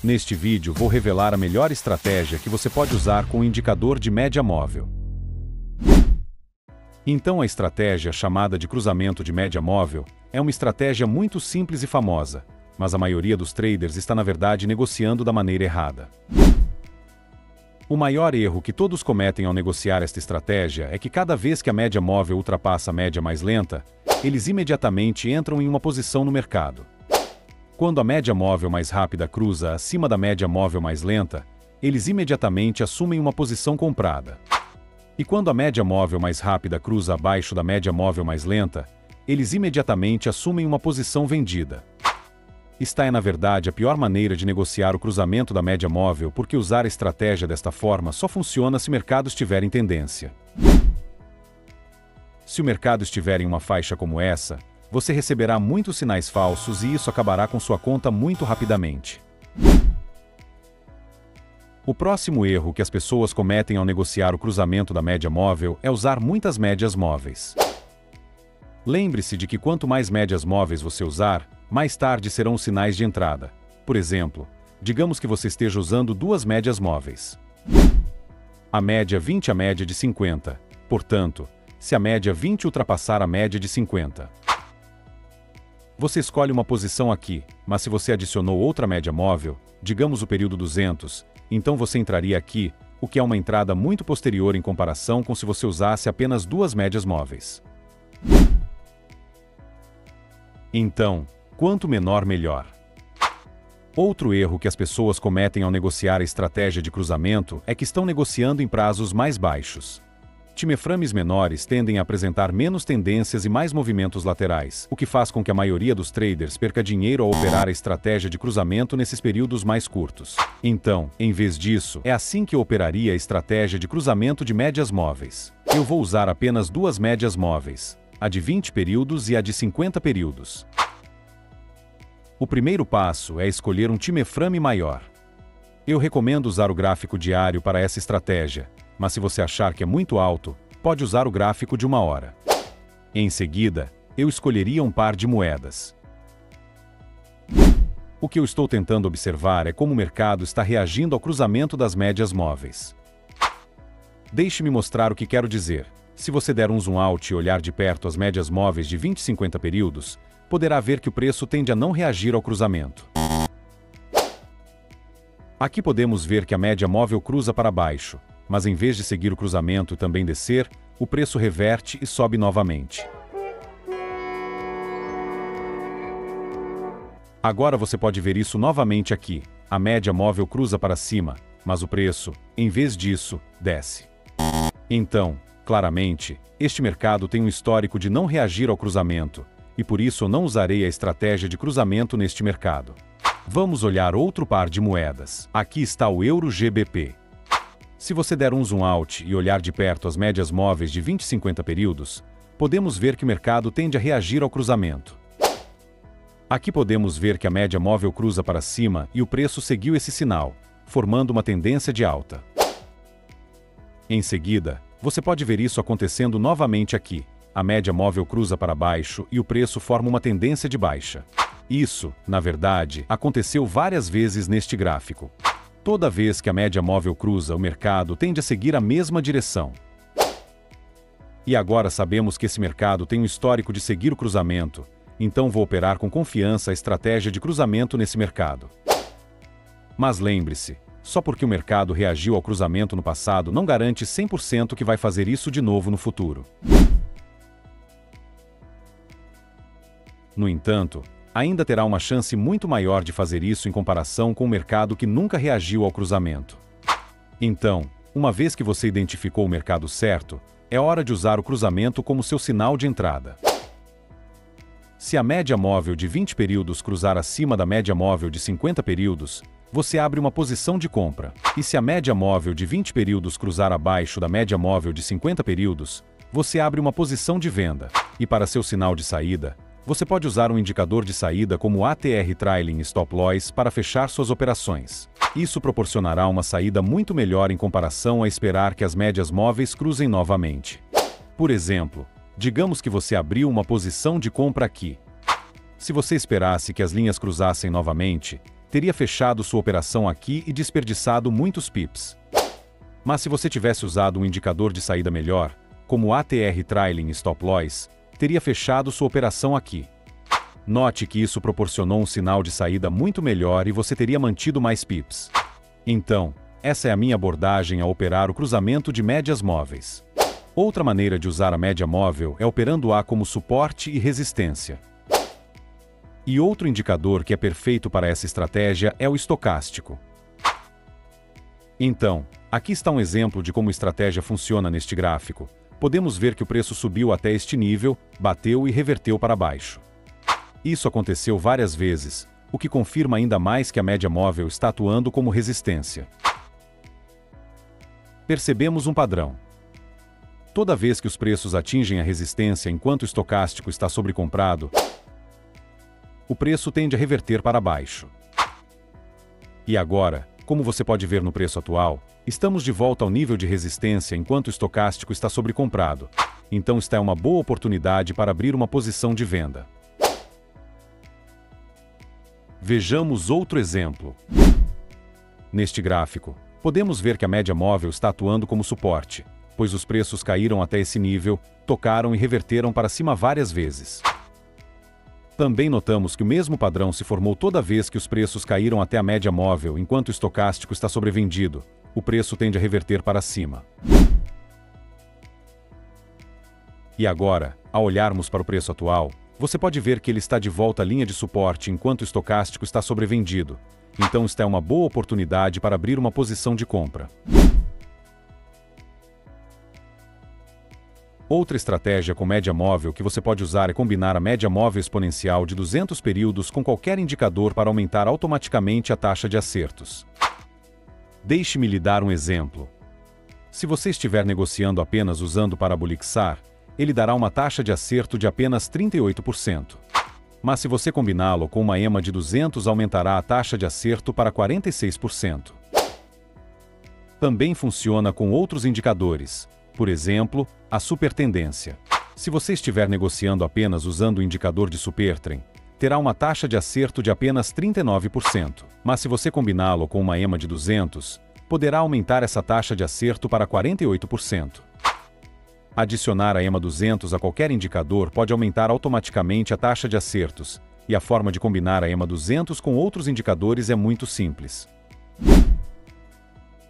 Neste vídeo vou revelar a melhor estratégia que você pode usar com o indicador de média móvel. Então a estratégia chamada de cruzamento de média móvel é uma estratégia muito simples e famosa, mas a maioria dos traders está na verdade negociando da maneira errada. O maior erro que todos cometem ao negociar esta estratégia é que cada vez que a média móvel ultrapassa a média mais lenta, eles imediatamente entram em uma posição no mercado. Quando a média móvel mais rápida cruza acima da média móvel mais lenta, eles imediatamente assumem uma posição comprada. E quando a média móvel mais rápida cruza abaixo da média móvel mais lenta, eles imediatamente assumem uma posição vendida. Esta é na verdade a pior maneira de negociar o cruzamento da média móvel, porque usar a estratégia desta forma só funciona se o mercado estiver em tendência. Se o mercado estiver em uma faixa como essa, você receberá muitos sinais falsos e isso acabará com sua conta muito rapidamente. O próximo erro que as pessoas cometem ao negociar o cruzamento da média móvel é usar muitas médias móveis. Lembre-se de que quanto mais médias móveis você usar, mais tarde serão os sinais de entrada. Por exemplo, digamos que você esteja usando duas médias móveis. A média 20 e a média de 50. Portanto, se a média 20 ultrapassar a média de 50, você escolhe uma posição aqui, mas se você adicionou outra média móvel, digamos o período 200, então você entraria aqui, o que é uma entrada muito posterior em comparação com se você usasse apenas duas médias móveis. Então, quanto menor melhor. Outro erro que as pessoas cometem ao negociar a estratégia de cruzamento é que estão negociando em prazos mais baixos. Timeframes menores tendem a apresentar menos tendências e mais movimentos laterais, o que faz com que a maioria dos traders perca dinheiro ao operar a estratégia de cruzamento nesses períodos mais curtos. Então, em vez disso, é assim que eu operaria a estratégia de cruzamento de médias móveis. Eu vou usar apenas duas médias móveis, a de 20 períodos e a de 50 períodos. O primeiro passo é escolher um timeframe maior. Eu recomendo usar o gráfico diário para essa estratégia, mas se você achar que é muito alto, pode usar o gráfico de 1 hora. Em seguida, eu escolheria um par de moedas. O que eu estou tentando observar é como o mercado está reagindo ao cruzamento das médias móveis. Deixe-me mostrar o que quero dizer. Se você der um zoom out e olhar de perto as médias móveis de 20 e 50 períodos, poderá ver que o preço tende a não reagir ao cruzamento. Aqui podemos ver que a média móvel cruza para baixo, mas em vez de seguir o cruzamento e também descer, o preço reverte e sobe novamente. Agora você pode ver isso novamente aqui. A média móvel cruza para cima, mas o preço, em vez disso, desce. Então, claramente, este mercado tem um histórico de não reagir ao cruzamento, e por isso eu não usarei a estratégia de cruzamento neste mercado. Vamos olhar outro par de moedas. Aqui está o Euro GBP. Se você der um zoom out e olhar de perto as médias móveis de 20 e 50 períodos, podemos ver que o mercado tende a reagir ao cruzamento. Aqui podemos ver que a média móvel cruza para cima e o preço seguiu esse sinal, formando uma tendência de alta. Em seguida, você pode ver isso acontecendo novamente aqui. A média móvel cruza para baixo e o preço forma uma tendência de baixa. Isso, na verdade, aconteceu várias vezes neste gráfico. Toda vez que a média móvel cruza, o mercado tende a seguir a mesma direção. E agora sabemos que esse mercado tem um histórico de seguir o cruzamento, então vou operar com confiança a estratégia de cruzamento nesse mercado. Mas lembre-se, só porque o mercado reagiu ao cruzamento no passado não garante 100% que vai fazer isso de novo no futuro. No entanto, ainda terá uma chance muito maior de fazer isso em comparação com o mercado que nunca reagiu ao cruzamento. Então, uma vez que você identificou o mercado certo, é hora de usar o cruzamento como seu sinal de entrada. Se a média móvel de 20 períodos cruzar acima da média móvel de 50 períodos, você abre uma posição de compra. E se a média móvel de 20 períodos cruzar abaixo da média móvel de 50 períodos, você abre uma posição de venda. E para seu sinal de saída, você pode usar um indicador de saída como ATR Trailing Stop Loss para fechar suas operações. Isso proporcionará uma saída muito melhor em comparação a esperar que as médias móveis cruzem novamente. Por exemplo, digamos que você abriu uma posição de compra aqui. Se você esperasse que as linhas cruzassem novamente, teria fechado sua operação aqui e desperdiçado muitos pips. Mas se você tivesse usado um indicador de saída melhor, como o ATR Trailing Stop Loss, teria fechado sua operação aqui. Note que isso proporcionou um sinal de saída muito melhor e você teria mantido mais pips. Então, essa é a minha abordagem ao operar o cruzamento de médias móveis. Outra maneira de usar a média móvel é operando-a como suporte e resistência. E outro indicador que é perfeito para essa estratégia é o estocástico. Então, aqui está um exemplo de como a estratégia funciona neste gráfico. Podemos ver que o preço subiu até este nível, bateu e reverteu para baixo. Isso aconteceu várias vezes, o que confirma ainda mais que a média móvel está atuando como resistência. Percebemos um padrão. Toda vez que os preços atingem a resistência enquanto o estocástico está sobrecomprado, o preço tende a reverter para baixo. E agora, como você pode ver no preço atual, estamos de volta ao nível de resistência enquanto o estocástico está sobrecomprado. Então esta é uma boa oportunidade para abrir uma posição de venda. Vejamos outro exemplo. Neste gráfico, podemos ver que a média móvel está atuando como suporte, pois os preços caíram até esse nível, tocaram e reverteram para cima várias vezes. Também notamos que o mesmo padrão se formou toda vez que os preços caíram até a média móvel enquanto o estocástico está sobrevendido. O preço tende a reverter para cima. E agora, ao olharmos para o preço atual, você pode ver que ele está de volta à linha de suporte enquanto o estocástico está sobrevendido. Então esta é uma boa oportunidade para abrir uma posição de compra. Outra estratégia com média móvel que você pode usar é combinar a média móvel exponencial de 200 períodos com qualquer indicador para aumentar automaticamente a taxa de acertos. Deixe-me lhe dar um exemplo. Se você estiver negociando apenas usando Parabolic SAR, ele dará uma taxa de acerto de apenas 38%. Mas se você combiná-lo com uma EMA de 200, aumentará a taxa de acerto para 46%. Também funciona com outros indicadores, por exemplo, a supertendência. Se você estiver negociando apenas usando o indicador de Supertrend, terá uma taxa de acerto de apenas 39%. Mas se você combiná-lo com uma EMA de 200, poderá aumentar essa taxa de acerto para 48%. Adicionar a EMA 200 a qualquer indicador pode aumentar automaticamente a taxa de acertos, e a forma de combinar a EMA 200 com outros indicadores é muito simples.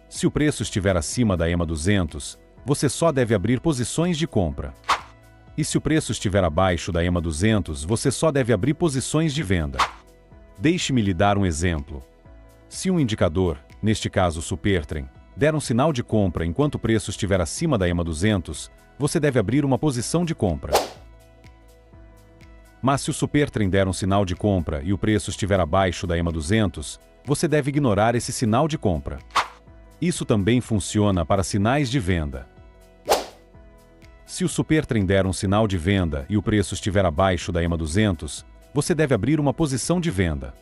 Se o preço estiver acima da EMA 200, você só deve abrir posições de compra. E se o preço estiver abaixo da EMA 200, você só deve abrir posições de venda. Deixe-me lhe dar um exemplo. Se um indicador, neste caso o Supertrend, der um sinal de compra enquanto o preço estiver acima da EMA 200, você deve abrir uma posição de compra. Mas se o Supertrend der um sinal de compra e o preço estiver abaixo da EMA 200, você deve ignorar esse sinal de compra. Isso também funciona para sinais de venda. Se o Supertrend der um sinal de venda e o preço estiver abaixo da EMA 200, você deve abrir uma posição de venda.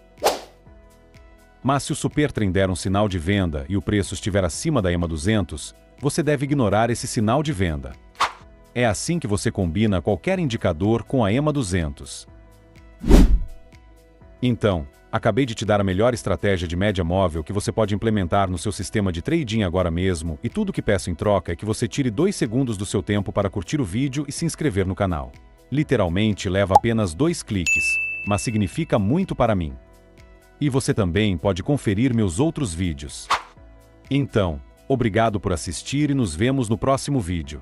Mas se o Supertrend der um sinal de venda e o preço estiver acima da EMA 200, você deve ignorar esse sinal de venda. É assim que você combina qualquer indicador com a EMA 200. Então, acabei de te dar a melhor estratégia de média móvel que você pode implementar no seu sistema de trading agora mesmo, e tudo que peço em troca é que você tire 2 segundos do seu tempo para curtir o vídeo e se inscrever no canal. Literalmente leva apenas 2 cliques, mas significa muito para mim. E você também pode conferir meus outros vídeos. Então, obrigado por assistir e nos vemos no próximo vídeo.